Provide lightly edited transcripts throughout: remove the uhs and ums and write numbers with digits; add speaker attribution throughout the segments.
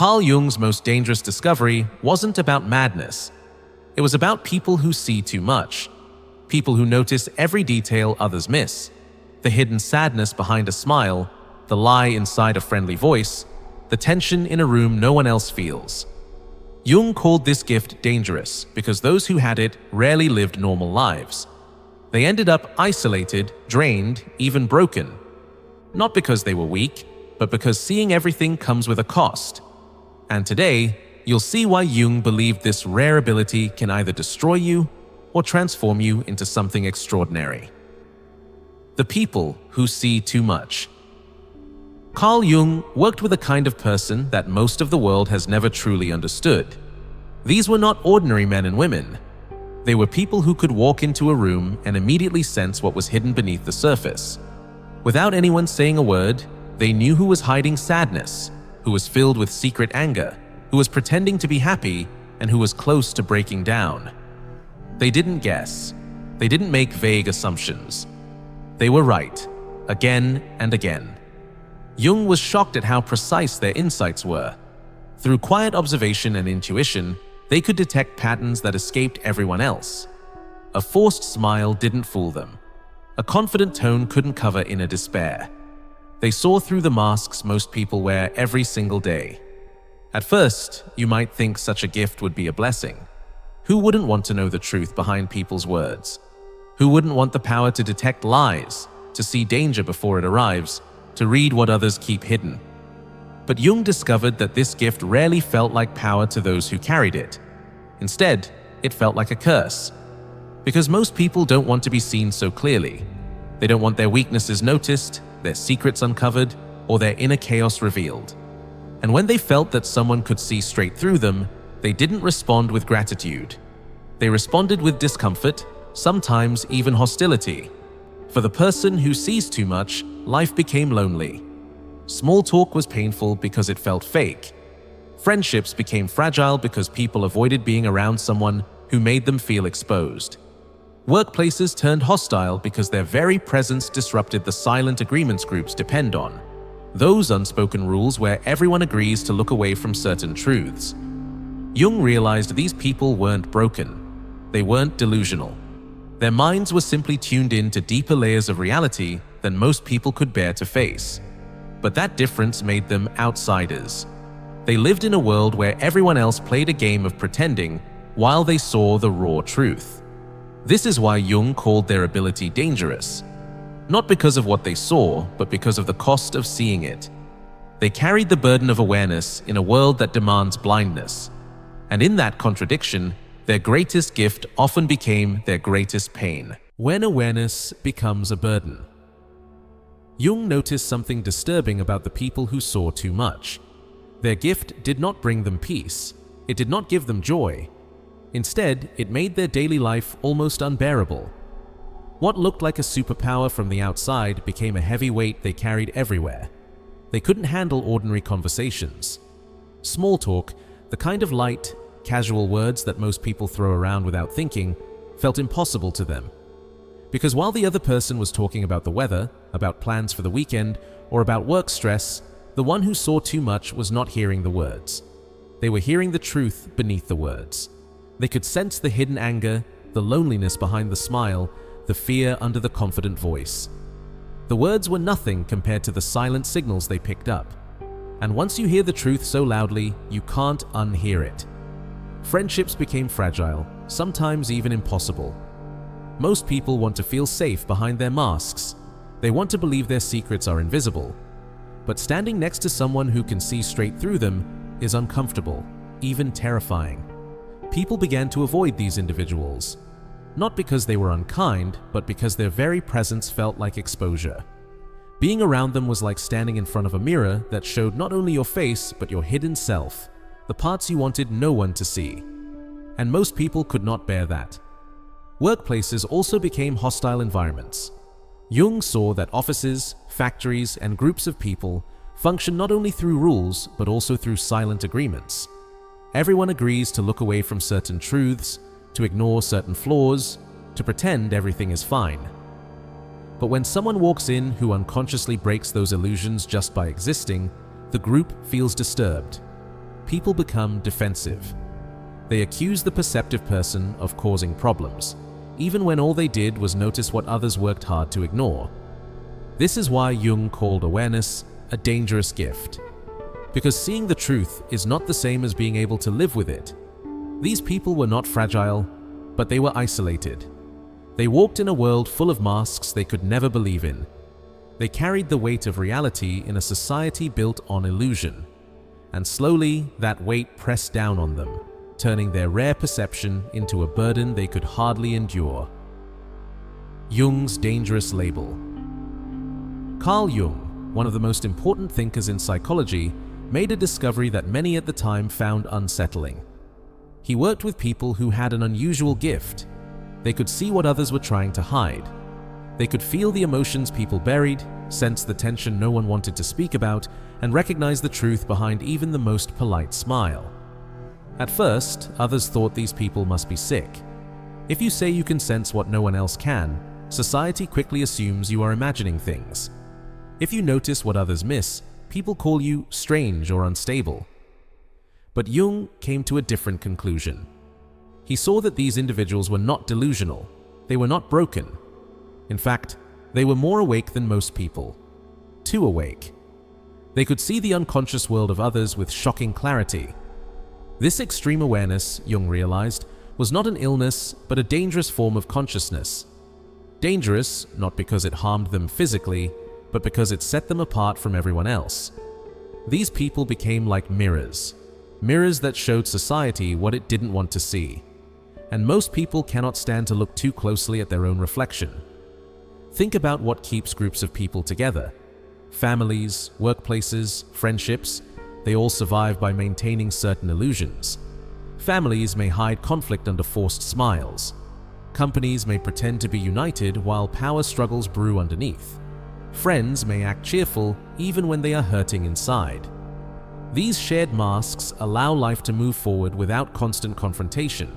Speaker 1: Carl Jung's most dangerous discovery wasn't about madness. It was about people who see too much. People who notice every detail others miss. The hidden sadness behind a smile, the lie inside a friendly voice, the tension in a room no one else feels. Jung called this gift dangerous because those who had it rarely lived normal lives. They ended up isolated, drained, even broken. Not because they were weak, but because seeing everything comes with a cost. And today, you'll see why Jung believed this rare ability can either destroy you or transform you into something extraordinary. The people who see too much. Carl Jung worked with a kind of person that most of the world has never truly understood. These were not ordinary men and women. They were people who could walk into a room and immediately sense what was hidden beneath the surface. Without anyone saying a word, they knew who was hiding sadness, who was filled with secret anger, who was pretending to be happy, and who was close to breaking down. They didn't guess. They didn't make vague assumptions. They were right, again and again. Jung was shocked at how precise their insights were. Through quiet observation and intuition, they could detect patterns that escaped everyone else. A forced smile didn't fool them. A confident tone couldn't cover inner despair. They saw through the masks most people wear every single day. At first, you might think such a gift would be a blessing. Who wouldn't want to know the truth behind people's words? Who wouldn't want the power to detect lies, to see danger before it arrives, to read what others keep hidden? But Jung discovered that this gift rarely felt like power to those who carried it. Instead, it felt like a curse. Because most people don't want to be seen so clearly. They don't want their weaknesses noticed, their secrets uncovered, or their inner chaos revealed. And when they felt that someone could see straight through them, they didn't respond with gratitude. They responded with discomfort, sometimes even hostility. For the person who sees too much, life became lonely. Small talk was painful because it felt fake. Friendships became fragile because people avoided being around someone who made them feel exposed. Workplaces turned hostile because their very presence disrupted the silent agreements groups depend on. Those unspoken rules where everyone agrees to look away from certain truths. Jung realized these people weren't broken. They weren't delusional. Their minds were simply tuned in to deeper layers of reality than most people could bear to face. But that difference made them outsiders. They lived in a world where everyone else played a game of pretending while they saw the raw truth. This is why Jung called their ability dangerous. Not because of what they saw, but because of the cost of seeing it. They carried the burden of awareness in a world that demands blindness. And in that contradiction, their greatest gift often became their greatest pain. When awareness becomes a burden. Jung noticed something disturbing about the people who saw too much. Their gift did not bring them peace. It did not give them joy. Instead, it made their daily life almost unbearable. What looked like a superpower from the outside became a heavy weight they carried everywhere. They couldn't handle ordinary conversations. Small talk, the kind of light, casual words that most people throw around without thinking, felt impossible to them. Because while the other person was talking about the weather, about plans for the weekend, or about work stress, the one who saw too much was not hearing the words. They were hearing the truth beneath the words. They could sense the hidden anger, the loneliness behind the smile, the fear under the confident voice. The words were nothing compared to the silent signals they picked up. And once you hear the truth so loudly, you can't unhear it. Friendships became fragile, sometimes even impossible. Most people want to feel safe behind their masks. They want to believe their secrets are invisible. But standing next to someone who can see straight through them is uncomfortable, even terrifying. People began to avoid these individuals. Not because they were unkind, but because their very presence felt like exposure. Being around them was like standing in front of a mirror that showed not only your face, but your hidden self, the parts you wanted no one to see. And most people could not bear that. Workplaces also became hostile environments. Jung saw that offices, factories, and groups of people function not only through rules, but also through silent agreements. Everyone agrees to look away from certain truths, to ignore certain flaws, to pretend everything is fine. But when someone walks in who unconsciously breaks those illusions just by existing, the group feels disturbed. people become defensive. They accuse the perceptive person of causing problems, even when all they did was notice what others worked hard to ignore. This is why Jung called awareness a dangerous gift. Because seeing the truth is not the same as being able to live with it. These people were not fragile, but they were isolated. They walked in a world full of masks they could never believe in. They carried the weight of reality in a society built on illusion. And slowly, that weight pressed down on them, turning their rare perception into a burden they could hardly endure. Jung's dangerous label. Carl Jung, one of the most important thinkers in psychology, made a discovery that many at the time found unsettling. He worked with people who had an unusual gift. They could see what others were trying to hide. They could feel the emotions people buried, sense the tension no one wanted to speak about, and recognize the truth behind even the most polite smile. At first, others thought these people must be sick. If you say you can sense what no one else can, society quickly assumes you are imagining things. If you notice what others miss, people call you strange or unstable. But Jung came to a different conclusion. He saw that these individuals were not delusional. They were not broken. In fact, they were more awake than most people. Too awake. They could see the unconscious world of others with shocking clarity. This extreme awareness, Jung realized, was not an illness but a dangerous form of consciousness. Dangerous not because it harmed them physically, but because it set them apart from everyone else. These people became like mirrors. Mirrors that showed society what it didn't want to see. And most people cannot stand to look too closely at their own reflection. Think about what keeps groups of people together. Families, workplaces, friendships, they all survive by maintaining certain illusions. Families may hide conflict under forced smiles. Companies may pretend to be united while power struggles brew underneath. Friends may act cheerful even when they are hurting inside. These shared masks allow life to move forward without constant confrontation.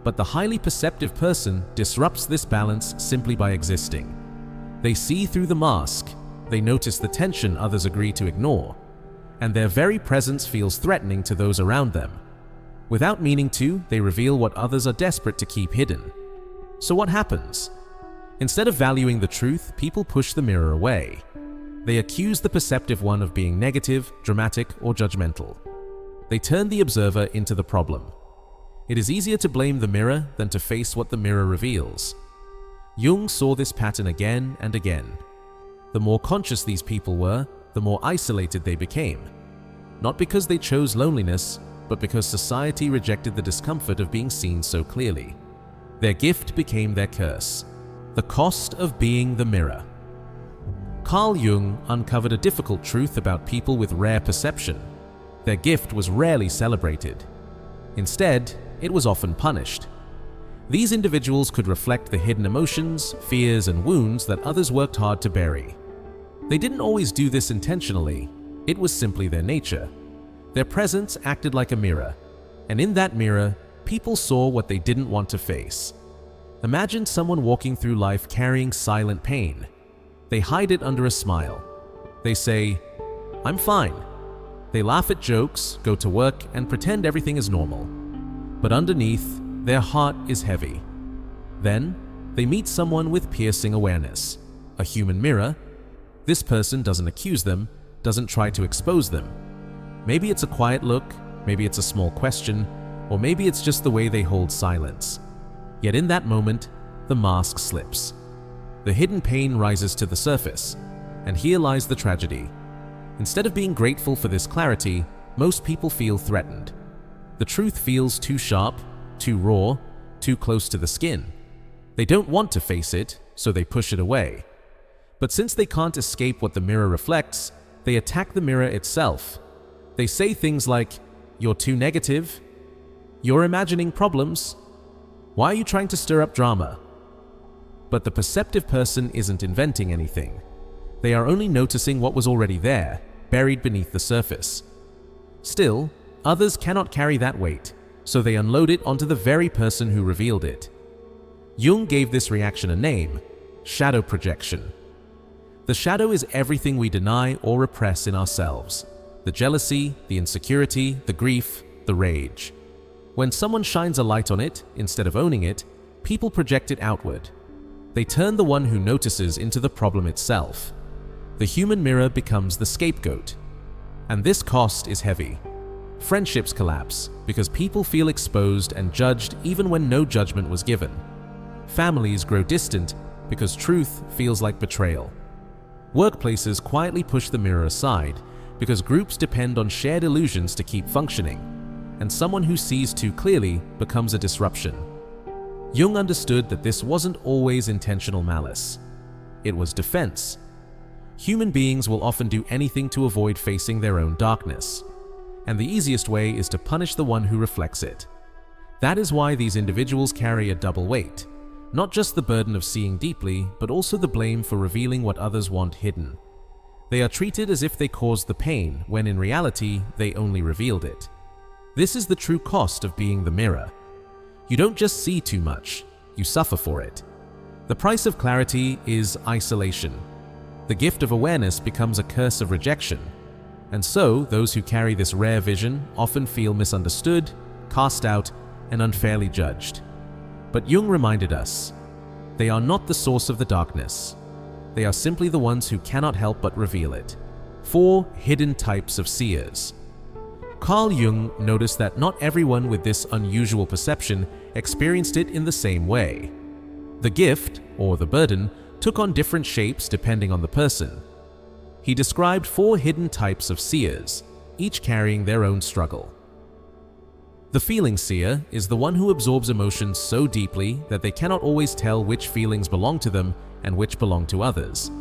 Speaker 1: But the highly perceptive person disrupts this balance simply by existing. They see through the mask, they notice the tension others agree to ignore, and their very presence feels threatening to those around them. Without meaning to, they reveal what others are desperate to keep hidden. So what happens? Instead of valuing the truth, people push the mirror away. They accuse the perceptive one of being negative, dramatic, or judgmental. They turn the observer into the problem. It is easier to blame the mirror than to face what the mirror reveals. Jung saw this pattern again and again. The more conscious these people were, the more isolated they became. Not because they chose loneliness, but because society rejected the discomfort of being seen so clearly. Their gift became their curse. The cost of being the mirror. Carl Jung uncovered a difficult truth about people with rare perception. Their gift was rarely celebrated. Instead, it was often punished. These individuals could reflect the hidden emotions, fears, and wounds that others worked hard to bury. They didn't always do this intentionally. It was simply their nature. Their presence acted like a mirror, and in that mirror, people saw what they didn't want to face. Imagine someone walking through life carrying silent pain. They hide it under a smile. They say, "I'm fine." They laugh at jokes, go to work, and pretend everything is normal. But underneath, their heart is heavy. Then, they meet someone with piercing awareness, a human mirror. This person doesn't accuse them, doesn't try to expose them. Maybe it's a quiet look, maybe it's a small question, or maybe it's just the way they hold silence. Yet in that moment, the mask slips. The hidden pain rises to the surface, and here lies the tragedy. Instead of being grateful for this clarity, most people feel threatened. The truth feels too sharp, too raw, too close to the skin. They don't want to face it, so they push it away. But since they can't escape what the mirror reflects, they attack the mirror itself. They say things like, "You're too negative," "You're imagining problems," "Why are you trying to stir up drama?" But the perceptive person isn't inventing anything. They are only noticing what was already there, buried beneath the surface. Still, others cannot carry that weight, so they unload it onto the very person who revealed it. Jung gave this reaction a name: shadow projection. The shadow is everything we deny or repress in ourselves. the jealousy, the insecurity, the grief, the rage. When someone shines a light on it, instead of owning it, people project it outward. They turn the one who notices into the problem itself. The human mirror becomes the scapegoat. And this cost is heavy. Friendships collapse because people feel exposed and judged even when no judgment was given. Families grow distant because truth feels like betrayal. Workplaces quietly push the mirror aside because groups depend on shared illusions to keep functioning, and someone who sees too clearly becomes a disruption. Jung understood that this wasn't always intentional malice. It was defense. Human beings will often do anything to avoid facing their own darkness, and the easiest way is to punish the one who reflects it. That is why these individuals carry a double weight, not just the burden of seeing deeply, but also the blame for revealing what others want hidden. They are treated as if they caused the pain, when in reality, they only revealed it. This is the true cost of being the mirror. You don't just see too much, you suffer for it. The price of clarity is isolation. The gift of awareness becomes a curse of rejection. And so, those who carry this rare vision often feel misunderstood, cast out, and unfairly judged. But Jung reminded us, they are not the source of the darkness. They are simply the ones who cannot help but reveal it. 4 hidden types of seers. Carl Jung noticed that not everyone with this unusual perception experienced it in the same way. The gift, or the burden, took on different shapes depending on the person. He described 4 hidden types of seers, each carrying their own struggle. The feeling seer is the one who absorbs emotions so deeply that they cannot always tell which feelings belong to them and which belong to others.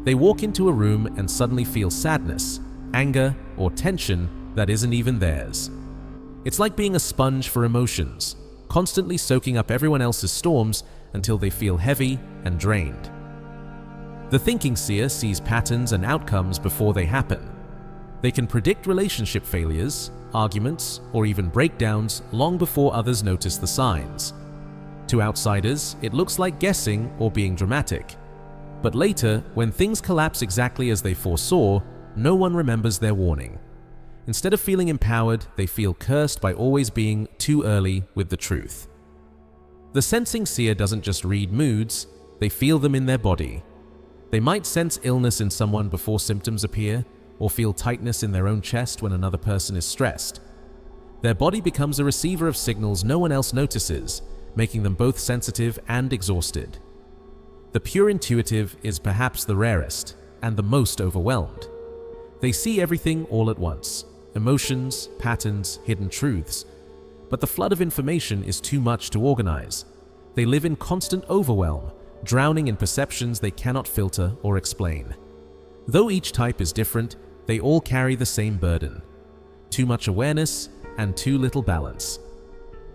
Speaker 1: They walk into a room and suddenly feel sadness, anger, or tension that isn't even theirs. It's like being a sponge for emotions, constantly soaking up everyone else's storms until they feel heavy and drained. The thinking seer sees patterns and outcomes before they happen. They can predict relationship failures, arguments, or even breakdowns long before others notice the signs. To outsiders, it looks like guessing or being dramatic. But later, when things collapse exactly as they foresaw, no one remembers their warning. Instead of feeling empowered, they feel cursed by always being too early with the truth. The sensing seer doesn't just read moods, they feel them in their body. They might sense illness in someone before symptoms appear, or feel tightness in their own chest when another person is stressed. Their body becomes a receiver of signals no one else notices, making them both sensitive and exhausted. The pure intuitive is perhaps the rarest and the most overwhelmed. They see everything all at once, emotions, patterns, hidden truths. But the flood of information is too much to organize. They live in constant overwhelm, drowning in perceptions they cannot filter or explain. Though each type is different, they all carry the same burden: too much awareness and too little balance.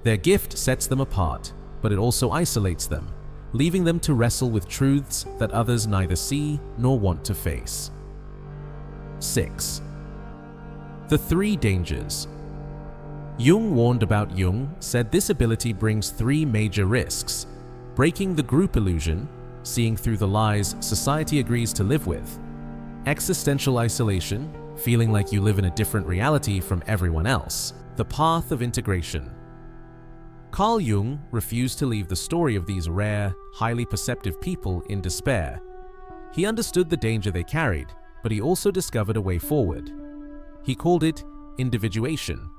Speaker 1: Their gift sets them apart, but it also isolates them, leaving them to wrestle with truths that others neither see nor want to face. 6. The 3 dangers. Jung warned about Jung said this ability brings 3 major risks: breaking the group illusion, seeing through the lies society agrees to live with; existential isolation, feeling like you live in a different reality from everyone else; the path of integration. Carl Jung refused to leave the story of these rare, highly perceptive people in despair. He understood the danger they carried, but he also discovered a way forward. He called it individuation,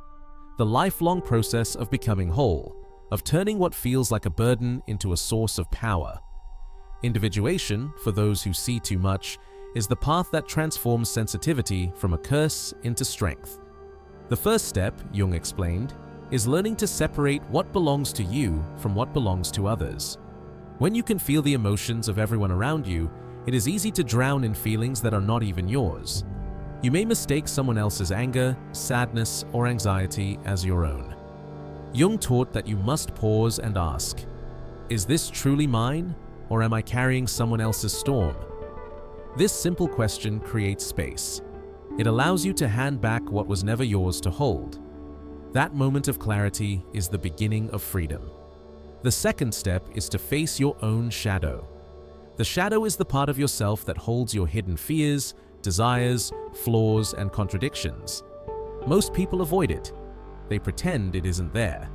Speaker 1: the lifelong process of becoming whole, of turning what feels like a burden into a source of power. Individuation, for those who see too much, is the path that transforms sensitivity from a curse into strength. The first step, Jung explained, is learning to separate what belongs to you from what belongs to others. When you can feel the emotions of everyone around you, it is easy to drown in feelings that are not even yours. You may mistake someone else's anger, sadness, or anxiety as your own. Jung taught that you must pause and ask, is this truly mine, or am I carrying someone else's storm? This simple question creates space. It allows you to hand back what was never yours to hold. That moment of clarity is the beginning of freedom. The second step is to face your own shadow. The shadow is the part of yourself that holds your hidden fears, desires, flaws, and contradictions. Most people avoid it. They pretend it isn't there.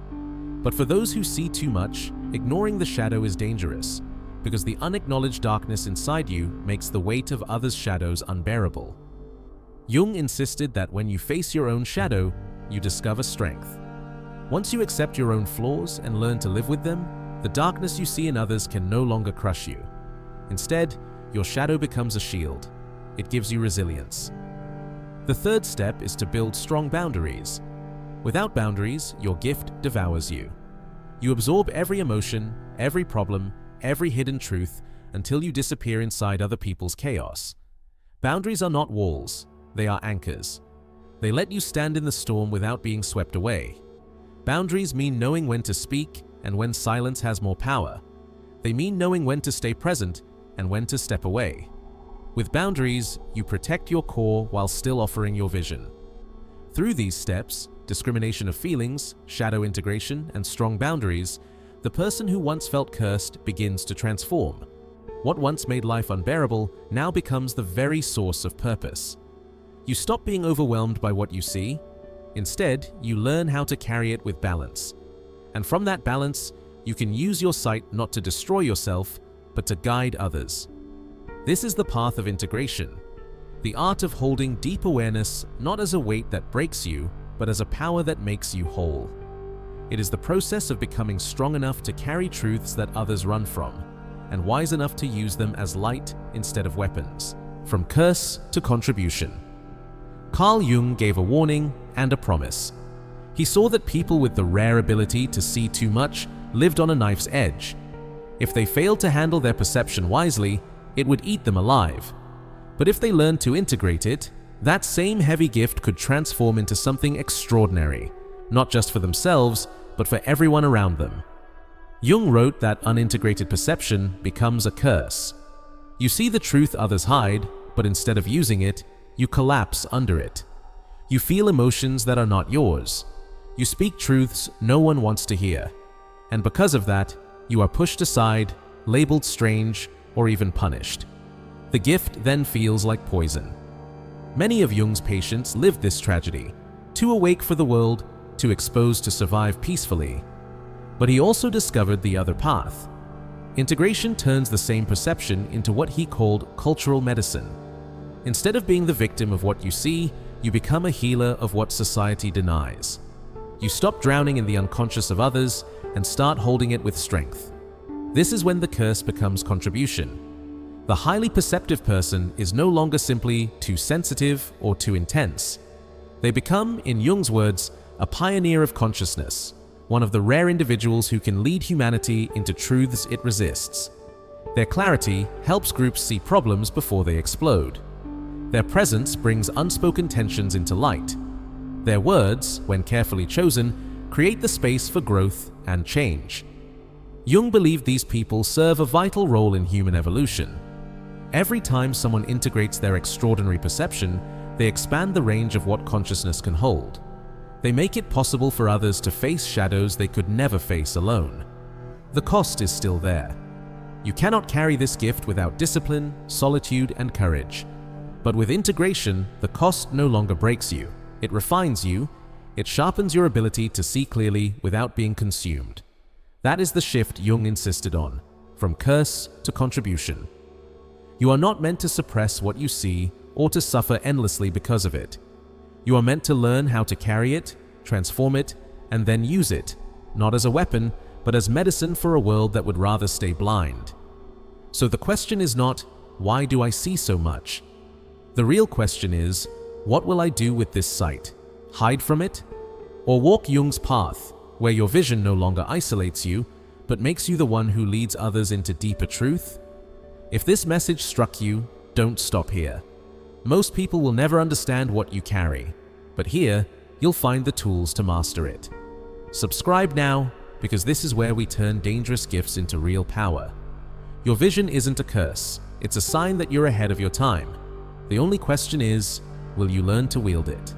Speaker 1: But for those who see too much, ignoring the shadow is dangerous, because the unacknowledged darkness inside you makes the weight of others' shadows unbearable. Jung insisted that when you face your own shadow, you discover strength. Once you accept your own flaws and learn to live with them, the darkness you see in others can no longer crush you. Instead, your shadow becomes a shield. It gives you resilience. The third step is to build strong boundaries. Without boundaries, your gift devours you. You absorb every emotion, every problem, every hidden truth until you disappear inside other people's chaos. Boundaries are not walls, they are anchors. They let you stand in the storm without being swept away. Boundaries mean knowing when to speak and when silence has more power. They mean knowing when to stay present and when to step away. With boundaries, you protect your core while still offering your vision. Through these steps, discrimination of feelings, shadow integration, and strong boundaries, the person who once felt cursed begins to transform. What once made life unbearable now becomes the very source of purpose. You stop being overwhelmed by what you see. Instead, you learn how to carry it with balance. And from that balance, you can use your sight not to destroy yourself, but to guide others. This is the path of integration, the art of holding deep awareness not as a weight that breaks you, but as a power that makes you whole. It is the process of becoming strong enough to carry truths that others run from, and wise enough to use them as light instead of weapons. From curse to contribution. Carl Jung gave a warning and a promise. He saw that people with the rare ability to see too much lived on a knife's edge. If they failed to handle their perception wisely, it would eat them alive. But if they learned to integrate it, that same heavy gift could transform into something extraordinary, not just for themselves, but for everyone around them. Jung wrote that unintegrated perception becomes a curse. You see the truth others hide, but instead of using it, you collapse under it. You feel emotions that are not yours. You speak truths no one wants to hear. And because of that, you are pushed aside, labeled strange, or even punished. The gift then feels like poison. Many of Jung's patients lived this tragedy, too awake for the world, too exposed to survive peacefully. But he also discovered the other path. Integration turns the same perception into what he called cultural medicine. Instead of being the victim of what you see, you become a healer of what society denies. You stop drowning in the unconscious of others and start holding it with strength. This is when the curse becomes contribution. The highly perceptive person is no longer simply too sensitive or too intense. They become, in Jung's words, a pioneer of consciousness, one of the rare individuals who can lead humanity into truths it resists. Their clarity helps groups see problems before they explode. Their presence brings unspoken tensions into light. Their words, when carefully chosen, create the space for growth and change. Jung believed these people serve a vital role in human evolution. Every time someone integrates their extraordinary perception, they expand the range of what consciousness can hold. They make it possible for others to face shadows they could never face alone. The cost is still there. You cannot carry this gift without discipline, solitude, and courage. But with integration, the cost no longer breaks you. It refines you. It sharpens your ability to see clearly without being consumed. That is the shift Jung insisted on, from curse to contribution. You are not meant to suppress what you see or to suffer endlessly because of it. You are meant to learn how to carry it, transform it, and then use it, not as a weapon, but as medicine for a world that would rather stay blind. So the question is not, why do I see so much? The real question is, what will I do with this sight? Hide from it? Or walk Jung's path, where your vision no longer isolates you, but makes you the one who leads others into deeper truth? If this message struck you, don't stop here. Most people will never understand what you carry, but here, you'll find the tools to master it. Subscribe now, because this is where we turn dangerous gifts into real power. Your vision isn't a curse, it's a sign that you're ahead of your time. The only question is, will you learn to wield it?